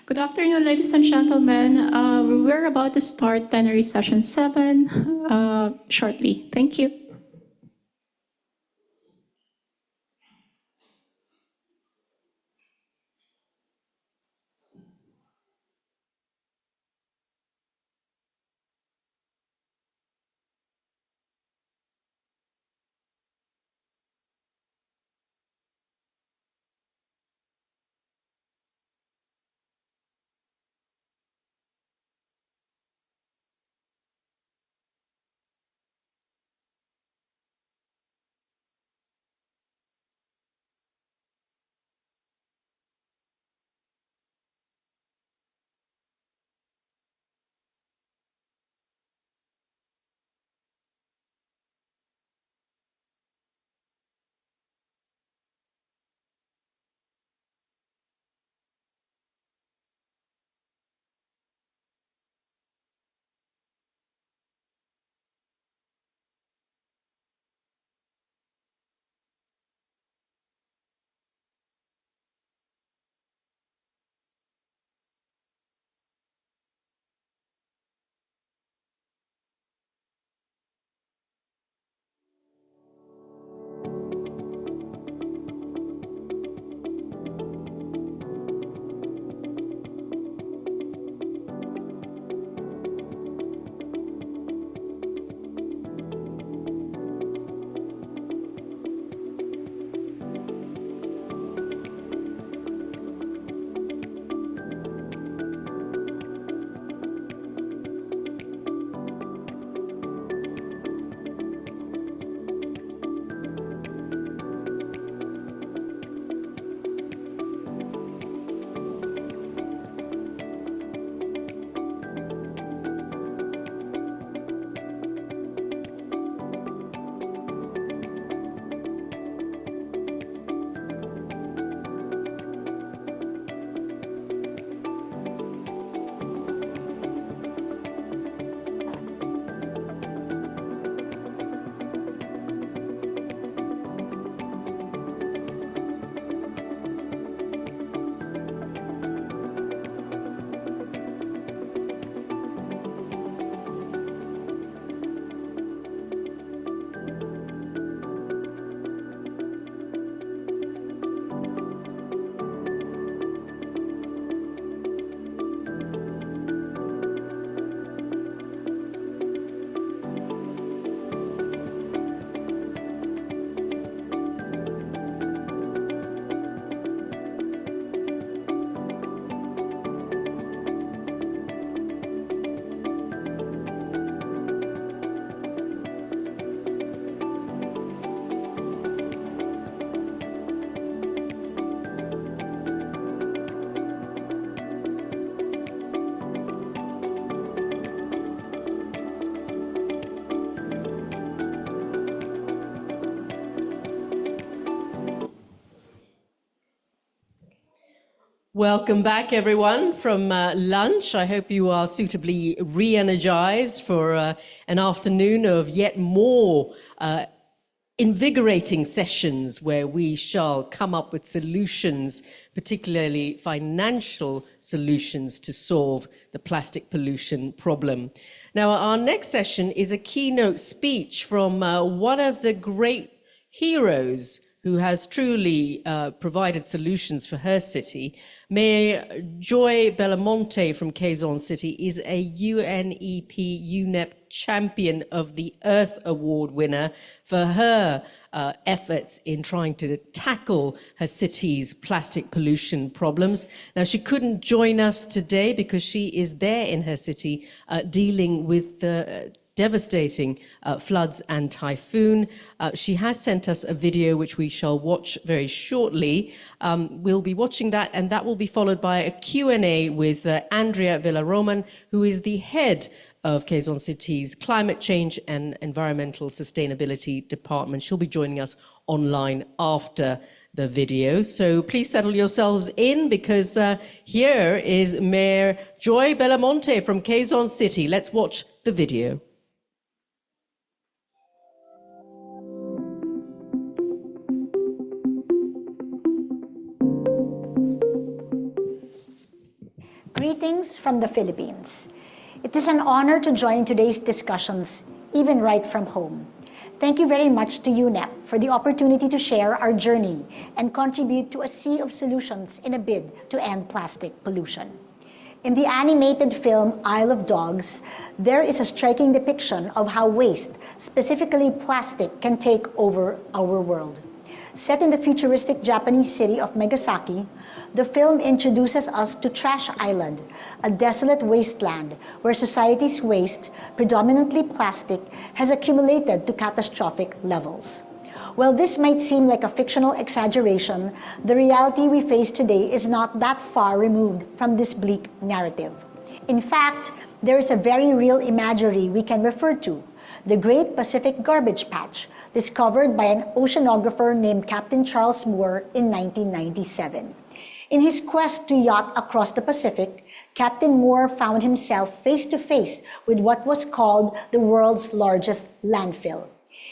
Good afternoon, ladies and gentlemen. We're about to start Plenary Session 7 shortly. Thank you. Welcome back, everyone, from lunch. I hope you are suitably re-energized for an afternoon of yet more invigorating sessions where we shall come up with solutions, particularly financial solutions to solve the plastic pollution problem. Now, our next session is a keynote speech from one of the great heroes who has truly provided solutions for her city. Mayor Joy Belmonte from Quezon City is a UNEP UNEP Champion of the Earth Award winner for her efforts in trying to tackle her city's plastic pollution problems. Now, she couldn't join us today because she is there in her city dealing with the devastating floods and typhoon. She has sent us a video which we shall watch very shortly. We'll be watching that, and that will be followed by a Q&A with Andrea Villaroman, who is the head of Quezon City's Climate Change and Environmental Sustainability Department. She'll be joining us online after the video. So please settle yourselves in, because here is Mayor Joy Belmonte from Quezon City. Let's watch the video. Greetings from the Philippines. It is an honor to join today's discussions, even right from home. Thank you very much to UNEP for the opportunity to share our journey and contribute to a sea of solutions in a bid to end plastic pollution. In the animated film Isle of Dogs, there is a striking depiction of how waste, specifically plastic, can take over our world. Set in the futuristic Japanese city of Nagasaki, the film introduces us to Trash Island, a desolate wasteland where society's waste, predominantly plastic, has accumulated to catastrophic levels. While this might seem like a fictional exaggeration, the reality we face today is not that far removed from this bleak narrative. In fact, there is a very real imagery we can refer to: the Great Pacific Garbage Patch, discovered by an oceanographer named Captain Charles Moore in 1997. In his quest to yacht across the Pacific, Captain Moore found himself face to face with what was called the world's largest landfill.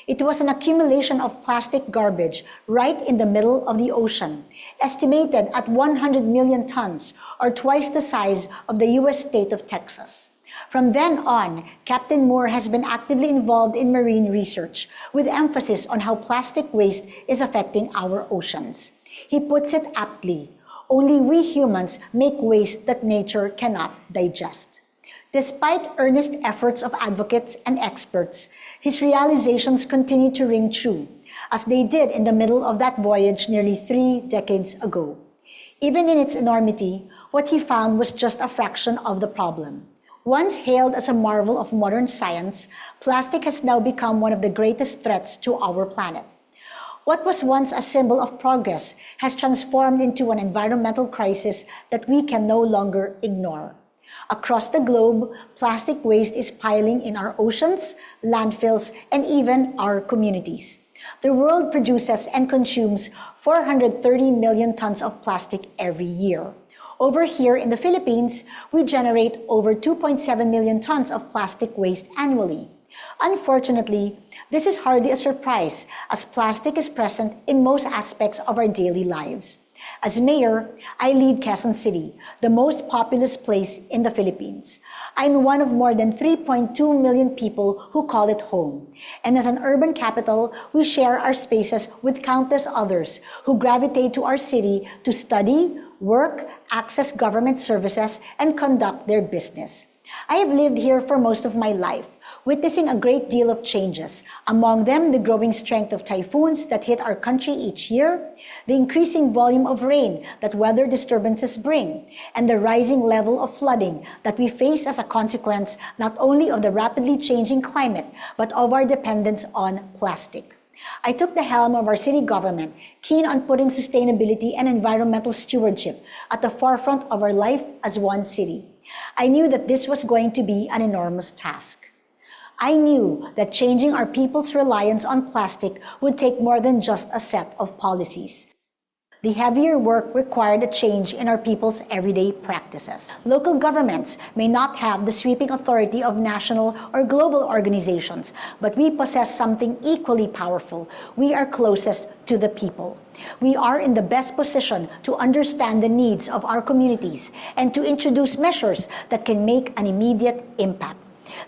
It was an accumulation of plastic garbage right in the middle of the ocean, estimated at 100 million tons, or twice the size of the US state of Texas. From then on, Captain Moore has been actively involved in marine research, with emphasis on how plastic waste is affecting our oceans. He puts it aptly: only we humans make waste that nature cannot digest. Despite earnest efforts of advocates and experts, his realizations continue to ring true, as they did in the middle of that voyage nearly 3 decades ago. Even in its enormity, what he found was just a fraction of the problem. Once hailed as a marvel of modern science, plastic has now become one of the greatest threats to our planet. What was once a symbol of progress has transformed into an environmental crisis that we can no longer ignore. Across the globe, plastic waste is piling in our oceans, landfills, and even our communities. The world produces and consumes 430 million tons of plastic every year. Over here in the Philippines, we generate over 2.7 million tons of plastic waste annually. Unfortunately, this is hardly a surprise, as plastic is present in most aspects of our daily lives. As mayor, I lead Quezon City, the most populous place in the Philippines. I'm one of more than 3.2 million people who call it home. And as an urban capital, we share our spaces with countless others who gravitate to our city to study, work, access government services, and conduct their business. I have lived here for most of my life, witnessing a great deal of changes, among them the growing strength of typhoons that hit our country each year, the increasing volume of rain that weather disturbances bring, and the rising level of flooding that we face as a consequence not only of the rapidly changing climate, but of our dependence on plastic. I took the helm of our city government, keen on putting sustainability and environmental stewardship at the forefront of our life as one city. I knew that this was going to be an enormous task. I knew that changing our people's reliance on plastic would take more than just a set of policies. The heavier work required a change in our people's everyday practices. Local governments may not have the sweeping authority of national or global organizations, but we possess something equally powerful. We are closest to the people. We are in the best position to understand the needs of our communities and to introduce measures that can make an immediate impact.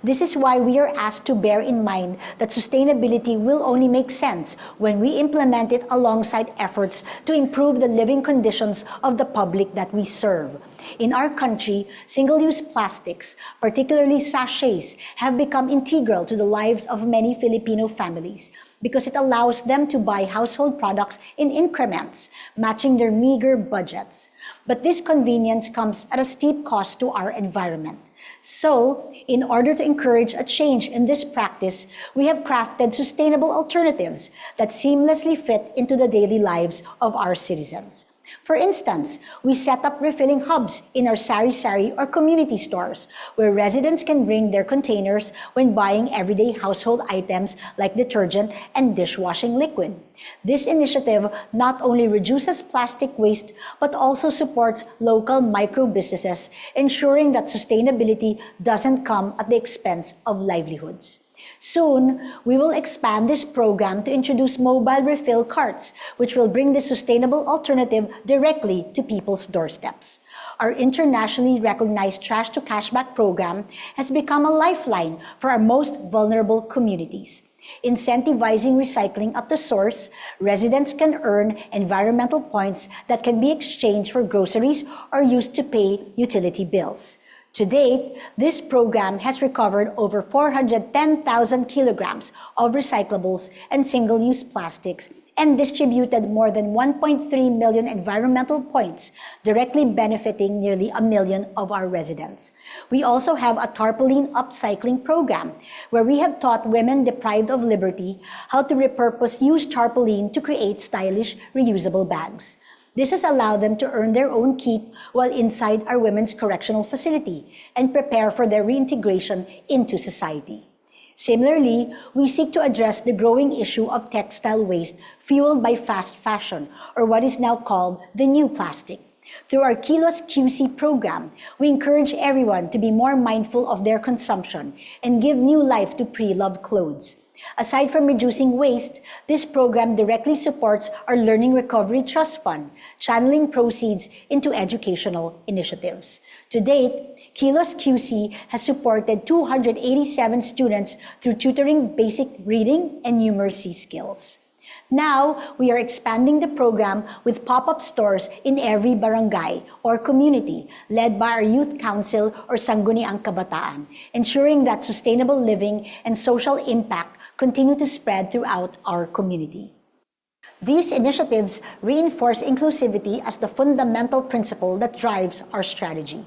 This is why we are asked to bear in mind that sustainability will only make sense when we implement it alongside efforts to improve the living conditions of the public that we serve. In our country, single-use plastics, particularly sachets, have become integral to the lives of many Filipino families because it allows them to buy household products in increments, matching their meager budgets. But this convenience comes at a steep cost to our environment. So, in order to encourage a change in this practice, we have crafted sustainable alternatives that seamlessly fit into the daily lives of our citizens. For instance, we set up refilling hubs in our sari-sari or community stores, where residents can bring their containers when buying everyday household items like detergent and dishwashing liquid. This initiative not only reduces plastic waste, but also supports local micro-businesses, ensuring that sustainability doesn't come at the expense of livelihoods. Soon, we will expand this program to introduce mobile refill carts, which will bring this sustainable alternative directly to people's doorsteps. Our internationally recognized Trash to Cashback program has become a lifeline for our most vulnerable communities. Incentivizing recycling at the source, residents can earn environmental points that can be exchanged for groceries or used to pay utility bills. To date, this program has recovered over 410,000 kilograms of recyclables and single-use plastics and distributed more than 1.3 million environmental points, directly benefiting nearly 1 million of our residents. We also have a tarpaulin upcycling program, where we have taught women deprived of liberty how to repurpose used tarpaulin to create stylish, reusable bags. This has allowed them to earn their own keep while inside our women's correctional facility and prepare for their reintegration into society. Similarly, we seek to address the growing issue of textile waste fueled by fast fashion, or what is now called the new plastic. Through our Kilos QC program, we encourage everyone to be more mindful of their consumption and give new life to pre-loved clothes. Aside from reducing waste, this program directly supports our Learning Recovery Trust Fund, channeling proceeds into educational initiatives. To date, Kilos QC has supported 287 students through tutoring basic reading and numeracy skills. Now, we are expanding the program with pop-up stores in every barangay or community, led by our Youth Council or Sangguniang Kabataan, ensuring that sustainable living and social impact continue to spread throughout our community. These initiatives reinforce inclusivity as the fundamental principle that drives our strategy.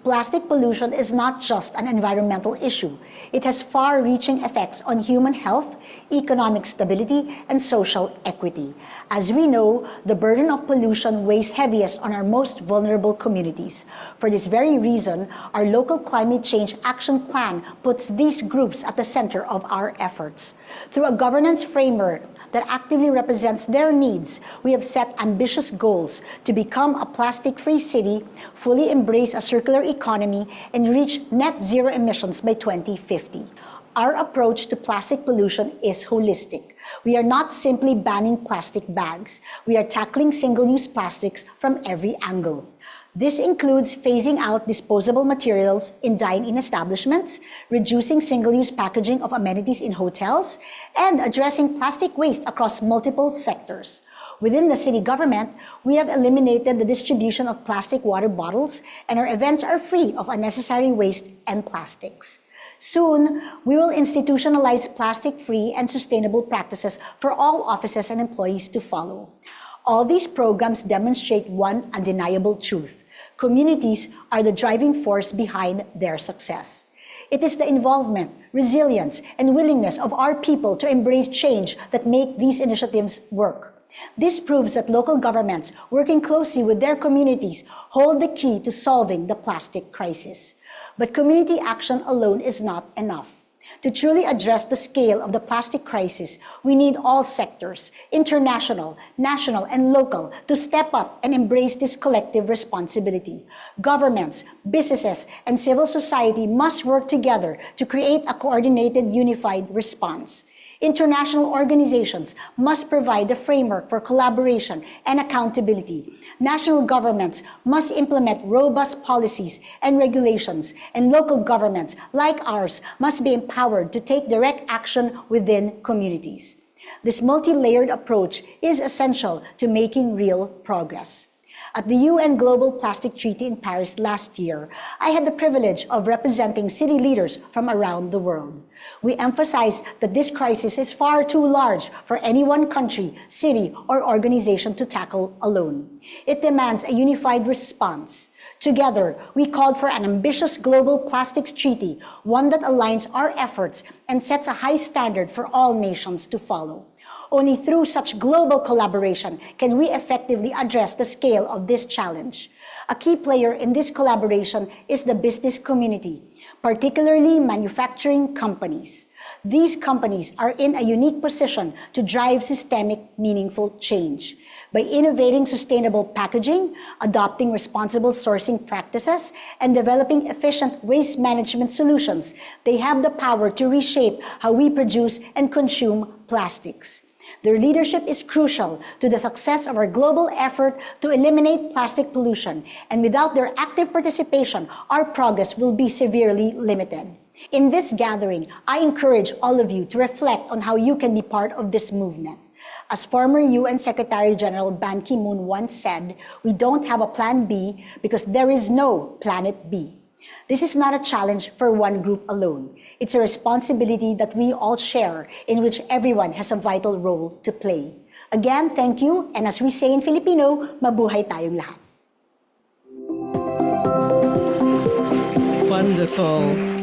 Plastic pollution is not just an environmental issue. It has far-reaching effects on human health, economic stability, and social equity. As we know, the burden of pollution weighs heaviest on our most vulnerable communities. For this very reason, our local climate change action plan puts these groups at the center of our efforts. Through a governance framework that actively represents their needs, we have set ambitious goals to become a plastic-free city, fully embrace a circular economy, and reach net zero emissions by 2050. Our approach to plastic pollution is holistic. We are not simply banning plastic bags. We are tackling single-use plastics from every angle. This includes phasing out disposable materials in dine-in establishments, reducing single-use packaging of amenities in hotels, and addressing plastic waste across multiple sectors. Within the city government, we have eliminated the distribution of plastic water bottles, and our events are free of unnecessary waste and plastics. Soon, we will institutionalize plastic-free and sustainable practices for all offices and employees to follow. All these programs demonstrate one undeniable truth: communities are the driving force behind their success. It is the involvement, resilience, and willingness of our people to embrace change that make these initiatives work. This proves that local governments, working closely with their communities, hold the key to solving the plastic crisis. But community action alone is not enough. To truly address the scale of the plastic crisis, we need all sectors, international, national, and local, to step up and embrace this collective responsibility. Governments, businesses, and civil society must work together to create a coordinated, unified response. International organizations must provide the framework for collaboration and accountability. National governments must implement robust policies and regulations, and local governments, like ours, must be empowered to take direct action within communities. This multi-layered approach is essential to making real progress. At the UN Global Plastic Treaty in Paris last year, I had the privilege of representing city leaders from around the world. We emphasized that this crisis is far too large for any one country, city, or organization to tackle alone. It demands a unified response. Together, we called for an ambitious global plastics treaty, one that aligns our efforts and sets a high standard for all nations to follow. Only through such global collaboration can we effectively address the scale of this challenge. A key player in this collaboration is the business community, particularly manufacturing companies. These companies are in a unique position to drive systemic, meaningful change. By innovating sustainable packaging, adopting responsible sourcing practices, and developing efficient waste management solutions, they have the power to reshape how we produce and consume plastics. Their leadership is crucial to the success of our global effort to eliminate plastic pollution, and without their active participation, our progress will be severely limited. In this gathering, I encourage all of you to reflect on how you can be part of this movement. As former UN Secretary General Ban Ki-moon once said, we don't have a plan B because there is no planet B. This is not a challenge for one group alone. It's a responsibility that we all share, in which everyone has a vital role to play. Again, thank you, and as we say in Filipino, mabuhay tayong lahat. Wonderful.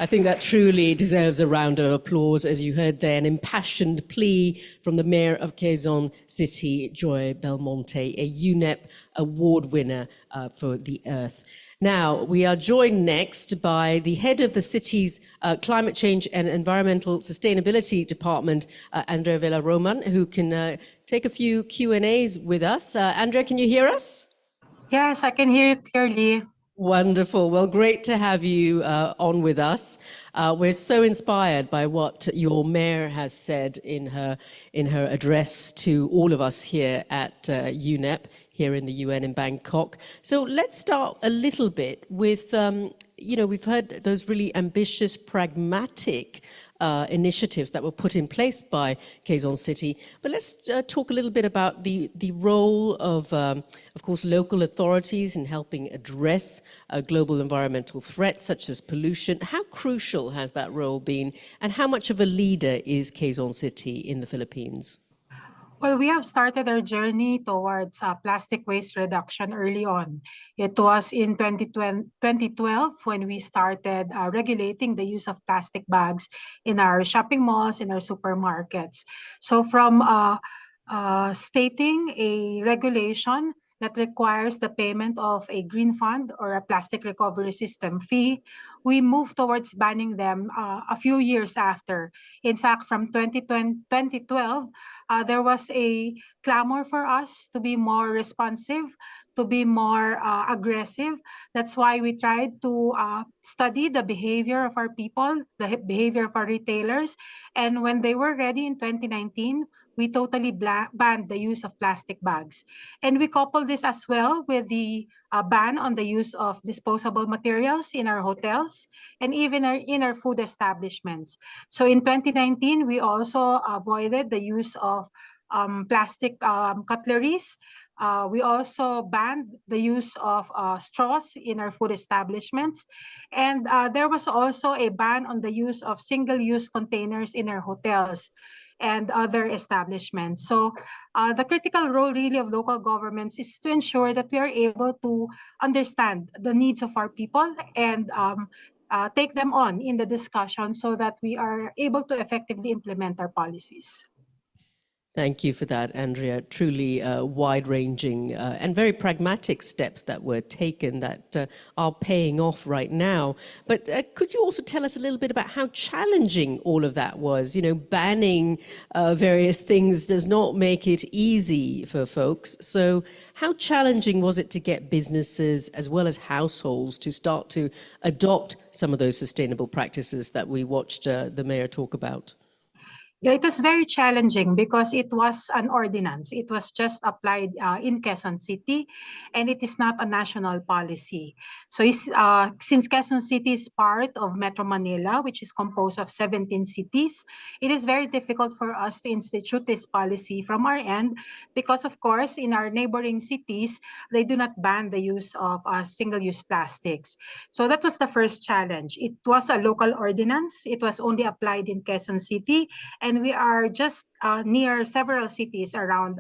I think that truly deserves a round of applause. As you heard there, an impassioned plea from the Mayor of Quezon City, Joy Belmonte, a UNEP award winner for the Earth. Now, we are joined next by the head of the city's Climate Change and Environmental Sustainability Department, Andrea Vela-Roman, who can take a few Q&As with us. Andrea, can you hear us? Yes, I can hear you clearly. Wonderful. Well, great to have you on with us. We're so inspired by what your mayor has said in her address to all of us here at UNEP, here in the UN in Bangkok. So let's start a little bit with, we've heard those really ambitious, pragmatic initiatives that were put in place by Quezon City. But let's talk a little bit about the role of course, local authorities in helping address global environmental threats such as pollution. How crucial has that role been, and how much of a leader is Quezon City in the Philippines? Well, we have started our journey towards plastic waste reduction early on. It was in 2012 when we started regulating the use of plastic bags in our shopping malls, in our supermarkets. So from stating a regulation that requires the payment of a green fund or a plastic recovery system fee, we moved towards banning them a few years after. In fact, from 2012, there was a clamor for us to be more responsive, to be more aggressive. That's why we tried to study the behavior of our people, the behavior of our retailers. And when they were ready in 2019, we totally banned the use of plastic bags. And we coupled this as well with the ban on the use of disposable materials in our hotels and even in our food establishments. So in 2019, we also avoided the use of plastic cutleries. We also banned the use of straws in our food establishments. And there was also a ban on the use of single-use containers in our hotels and other establishments. So the critical role really of local governments is to ensure that we are able to understand the needs of our people and take them on in the discussion so that we are able to effectively implement our policies. Thank you for that, Andrea. Truly wide-ranging and very pragmatic steps that were taken that are paying off right now. But could you also tell us a little bit about how challenging all of that was? You know, banning various things does not make it easy for folks. So how challenging was it to get businesses as well as households to start to adopt some of those sustainable practices that we watched the mayor talk about? Yeah, it was very challenging because it was an ordinance. It was just applied in Quezon City, and it is not a national policy. So since Quezon City is part of Metro Manila, which is composed of 17 cities, it is very difficult for us to institute this policy from our end because, of course, in our neighboring cities, they do not ban the use of single-use plastics. So that was the first challenge. It was a local ordinance. It was only applied in Quezon City, and we are just near several cities around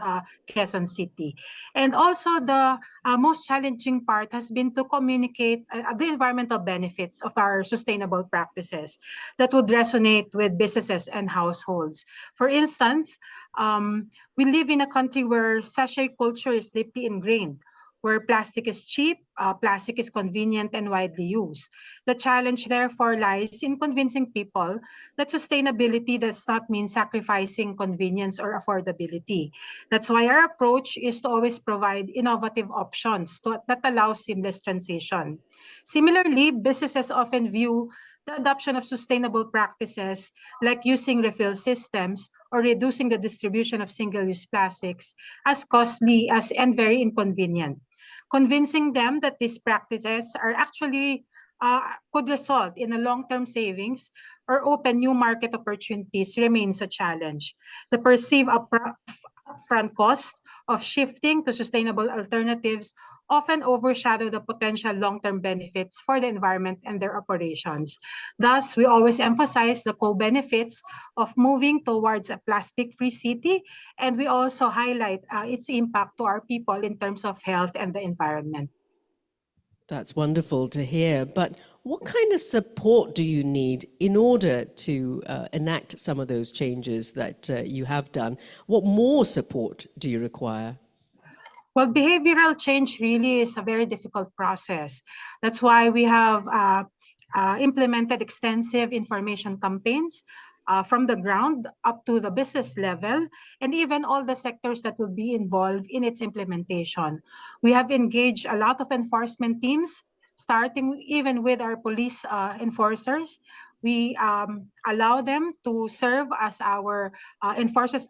Quezon City. And also the most challenging part has been to communicate the environmental benefits of our sustainable practices that would resonate with businesses and households. For instance, we live in a country where sachet culture is deeply ingrained, where plastic is cheap, plastic is convenient and widely used. The challenge, therefore, lies in convincing people that sustainability does not mean sacrificing convenience or affordability. That's why our approach is to always provide innovative options that allow seamless transition. Similarly, businesses often view the adoption of sustainable practices like using refill systems or reducing the distribution of single-use plastics as costly as and very inconvenient. Convincing them that these practices are actually could result in a long-term savings or open new market opportunities remains a challenge. The perceived upfront cost of shifting to sustainable alternatives often overshadow the potential long-term benefits for the environment and their operations. Thus, we always emphasize the co-benefits of moving towards a plastic-free city, and we also highlight its impact to our people in terms of health and the environment. That's wonderful to hear. But what kind of support do you need in order to enact some of those changes that you have done? What more support do you require? Well, behavioral change really is a very difficult process. That's why we have implemented extensive information campaigns from the ground up to the business level, and even all the sectors that will be involved in its implementation. We have engaged a lot of enforcement teams, starting even with our police enforcers. We allow them to serve as our enforcers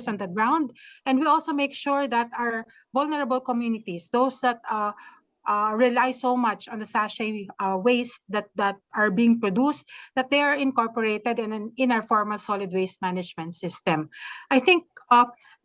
on the ground, and we also make sure that our vulnerable communities, those that rely so much on the sachet waste that are being produced, that they are incorporated in our formal solid waste management system. I think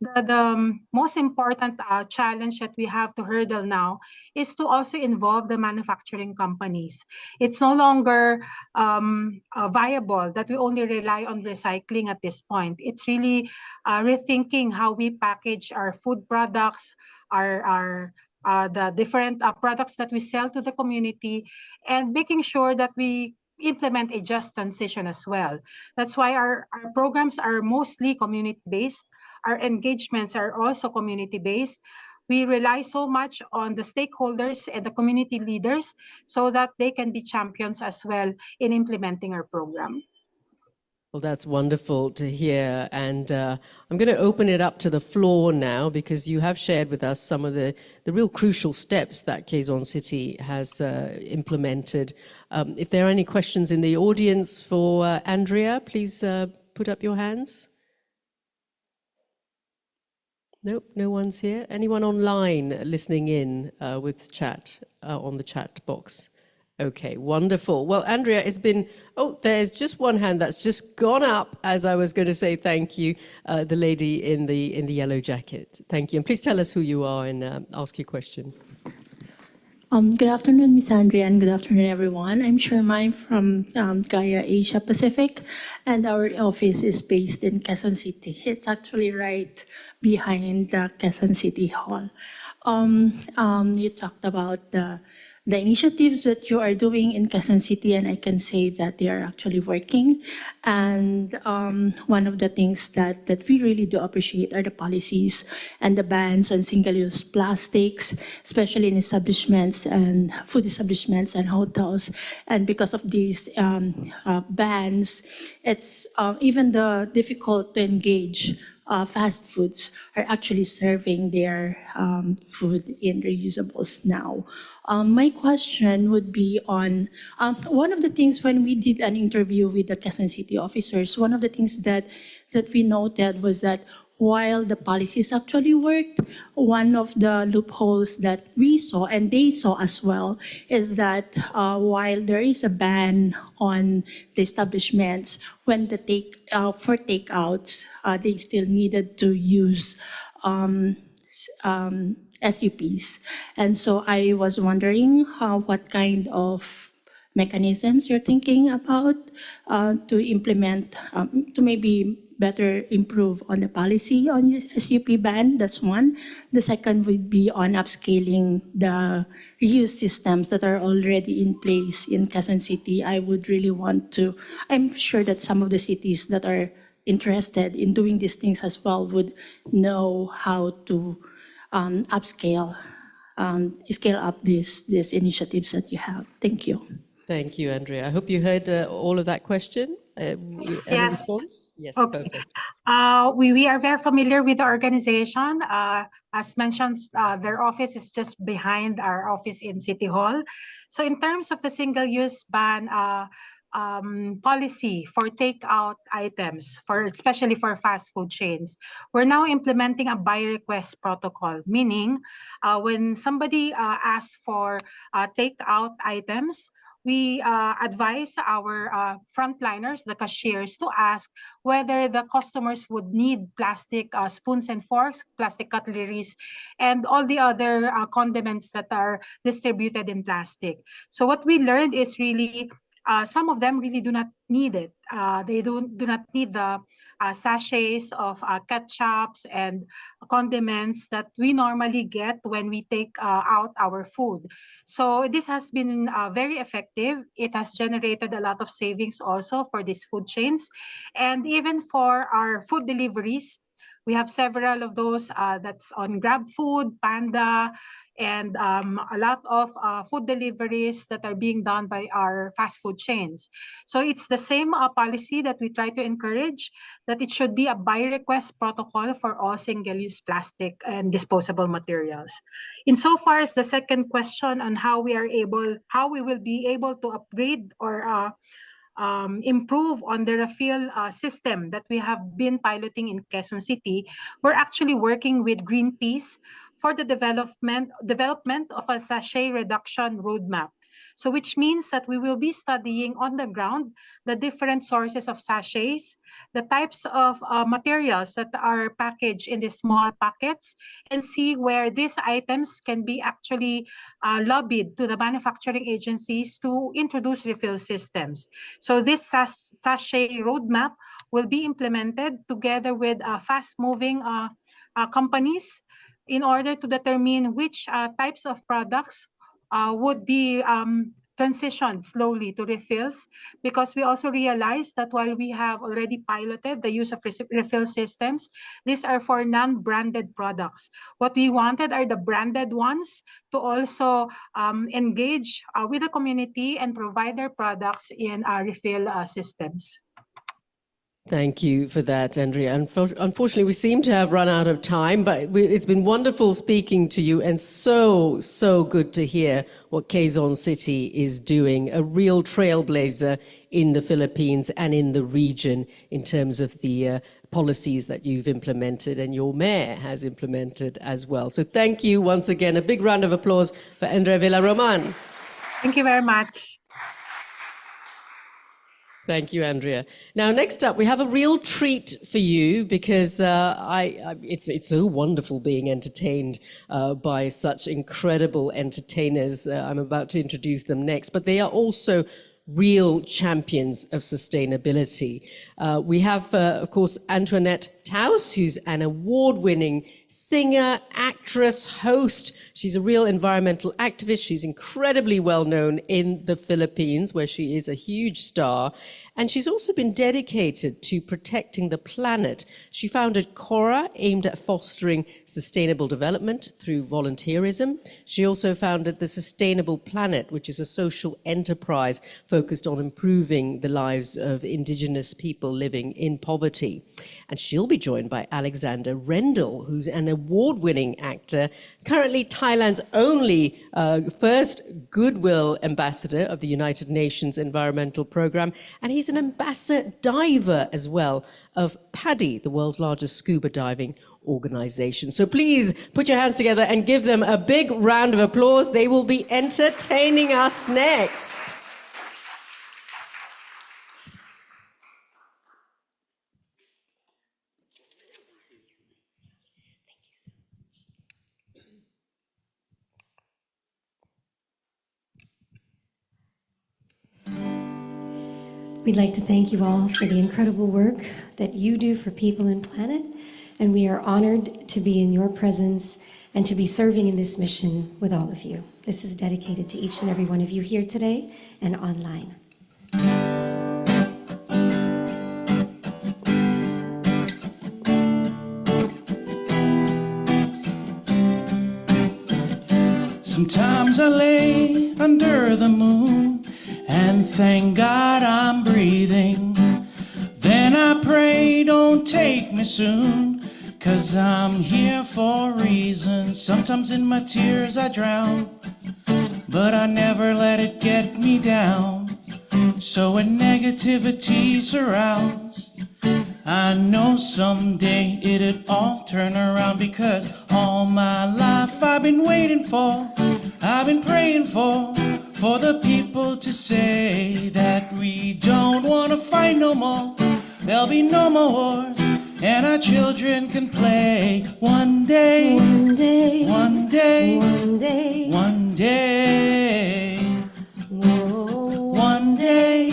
the most important challenge that we have to hurdle now is to also involve the manufacturing companies. It's no longer viable that we only rely on recycling at this point. It's really rethinking how we package our food products, the different products that we sell to the community, and making sure that we implement a just transition as well. That's why our programs are mostly community-based. Our engagements are also community-based. We rely so much on the stakeholders and the community leaders so that they can be champions as well in implementing our program. Well, that's wonderful to hear. And I'm going to open it up to the floor now, because you have shared with us some of the real crucial steps that Quezon City has implemented. If there are any questions in the audience for Andrea, please put up your hands. Nope, no one's here. Anyone online listening in with chat on the chat box? Okay, wonderful. Well, Andrea, it's been, there's just one hand that's just gone up as I was going to say thank you, the lady in the yellow jacket. Thank you. And please tell us who you are and ask your question. Good afternoon, Miss Andrea, and good afternoon, everyone. I'm Shermine from Gaia Asia Pacific, and our office is based in Quezon City. It's actually right behind the Quezon City Hall. You talked about the initiatives that you are doing in Quezon City, and I can say that they are actually working. And one of the things that we really do appreciate are the policies and the bans on single-use plastics, especially in establishments and food establishments and hotels. And because of these bans, it's even the difficult to engage fast foods are actually serving their food in reusables now. My question would be on one of the things when we did an interview with the Quezon City officers, one of the things that we noted was that while the policies actually worked, one of the loopholes that we saw and they saw as well is that while there is a ban on the establishments, when the for takeouts, they still needed to use SUPs. And so I was wondering what kind of mechanisms you're thinking about to implement, to maybe better improve on the policy on SUP ban. That's one. The second would be on upscaling the reuse systems that are already in place in Quezon City. I would really want to, I'm sure that some of the cities that are interested in doing these things as well would know how to scale up these initiatives that you have. Thank you. Thank you, Andrea. I hope you heard all of that question. Any response? Yes, okay. Perfect. We are very familiar with the organization. As mentioned, their office is just behind our office in City Hall. So in terms of the single-use ban, policy for takeout items, especially for fast food chains. We're now implementing a by request protocol, meaning when somebody asks for takeout items, we advise our frontliners, the cashiers, to ask whether the customers would need plastic spoons and forks, plastic cutleries, and all the other condiments that are distributed in plastic. So what we learned is really some of them really do not need it. They do not need the sachets of ketchups and condiments that we normally get when we take out our food. So this has been very effective. It has generated a lot of savings also for these food chains. And even for our food deliveries, we have several of those that's on GrabFood, Panda, and a lot of food deliveries that are being done by our fast food chains. So it's the same policy that we try to encourage, that it should be a by request protocol for all single-use plastic and disposable materials. Insofar as the second question on how we will be able to upgrade or improve on the refill system that we have been piloting in Quezon City, we're actually working with Greenpeace for the development of a sachet reduction roadmap. So which means that we will be studying on the ground the different sources of sachets, the types of materials that are packaged in these small packets, and see where these items can be actually lobbied to the manufacturing agencies to introduce refill systems. So this sachet roadmap will be implemented together with fast-moving companies in order to determine which types of products would be transitioned slowly to refills, because we also realize that while we have already piloted the use of refill systems, these are for non-branded products. What we wanted are the branded ones to also engage with the community and provide their products in refill systems. Thank you for that, Andrea. Unfortunately, we seem to have run out of time, but it's been wonderful speaking to you, and so good to hear what Quezon City is doing, a real trailblazer in the Philippines and in the region in terms of the policies that you've implemented and your mayor has implemented as well. So thank you once again. A big round of applause for Andrea Villaroman. Thank you very much. Thank you, Andrea. Now, next up, we have a real treat for you, because it's so wonderful being entertained by such incredible entertainers. I'm about to introduce them next, but they are also real champions of sustainability. We have, of course, Antoinette Taus, who's an award-winning singer, actress, host. She's a real environmental activist. She's incredibly well known in the Philippines, where she is a huge star. And she's also been dedicated to protecting the planet. She founded Cora, aimed at fostering sustainable development through volunteerism. She also founded the Sustainable Planet, which is a social enterprise focused on improving the lives of indigenous people living in poverty. And she'll be joined by Alexander Rendell, who's an award-winning actor, currently Thailand's only first Goodwill Ambassador of the United Nations Environmental Programme, and he's an ambassador diver as well of PADI, the world's largest scuba diving organization. So please put your hands together and give them a big round of applause. They will be entertaining us next. We'd like to thank you all for the incredible work that you do for people and planet, and we are honored to be in your presence and to be serving in this mission with all of you. This is dedicated to each and every one of you here today and online. Sometimes I lay under the moon and thank God I'm breathing. Then I pray, don't take me soon, 'cause I'm here for a reason. Sometimes in my tears I drown, but I never let it get me down. So when negativity surrounds, I know someday it'll all turn around, because all my life I've been waiting for, I've been praying for the people to say that we don't want to fight no more. There'll be no more wars, and our children can play. One day, One day, one day, one day, one day, whoa, one day,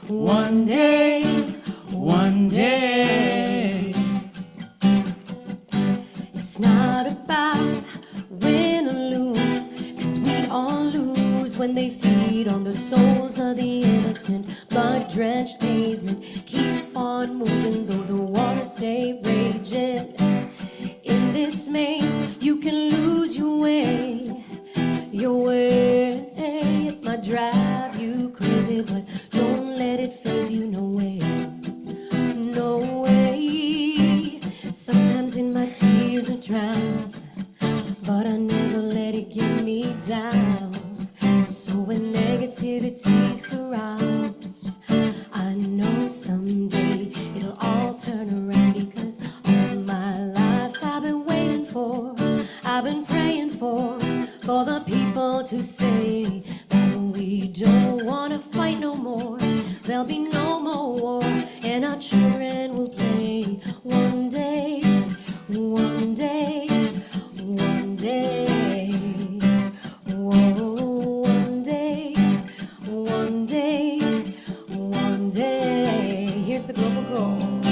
one day, one day. It's not about win or lose, 'cause we all lose when they feed on the souls of the innocent. Blood-drenched pavement, keep on moving though the waters stay raging. In this maze, you can lose your way. Your way, it might drive you crazy, but don't let it phase you, no way. No way. Sometimes in my tears I drown, but I never let it get me down. So when negativity surrounds, I know someday it'll all turn around, because all my life I've been waiting for, I've been praying for the people to say that we don't want to fight no more. There'll be no more war, and our children will play. One day, one day, one day, whoa, one day, one day, one day. Here's the global goals.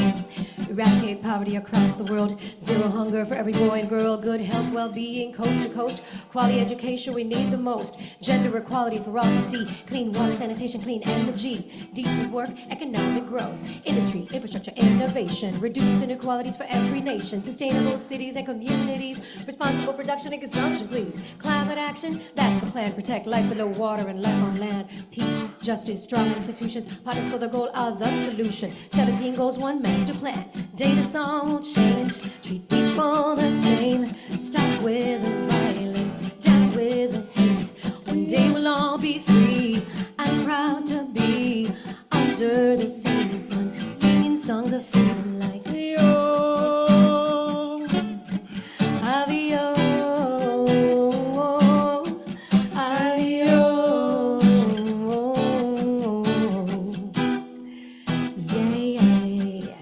Eradicate poverty across the world. Zero hunger for every boy and girl. Good health, well-being, coast to coast. Quality education we need the most. Gender equality for all to see. Clean water, sanitation, clean energy. Decent work, economic growth. Industry, infrastructure, innovation. Reduced inequalities for every nation. Sustainable cities and communities. Responsible production and consumption, please. Climate action, that's the plan. Protect life below water and life on land. Peace, justice, strong institutions. Partners for the goal are the solution. 17 goals, one master plan. Data song won't change. Treat people the same. Stop with the violence, down with the hate. One day we'll all be free. I'm proud to be under the same sun, singing songs of freedom like Yo, Avio, Avio. Yeah, yeah.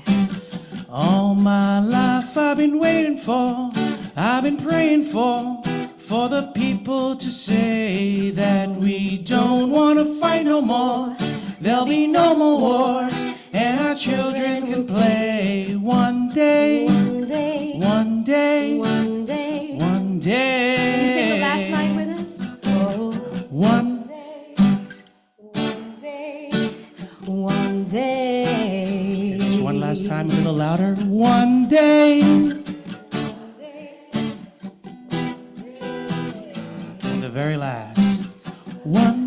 all my life I've been waiting for, I've been praying for the people to say that we don't want to fight no more. There'll be no more wars, and our children can play. One day, One day, one day, one day. one day. Can you sing the last line with us? Oh, One one day, one day. Just one last time, a little louder. One day. And the very last. One.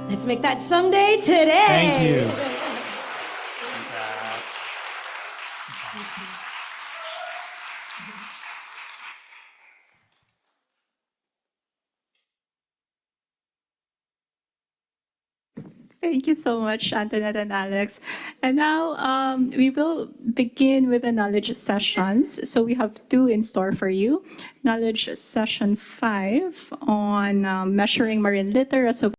Let's make that someday today. Thank you. Thank you so much, Antoinette and Alex. And now we will begin with the knowledge sessions. So we have two in store for you. Knowledge session 5 on measuring marine litter as a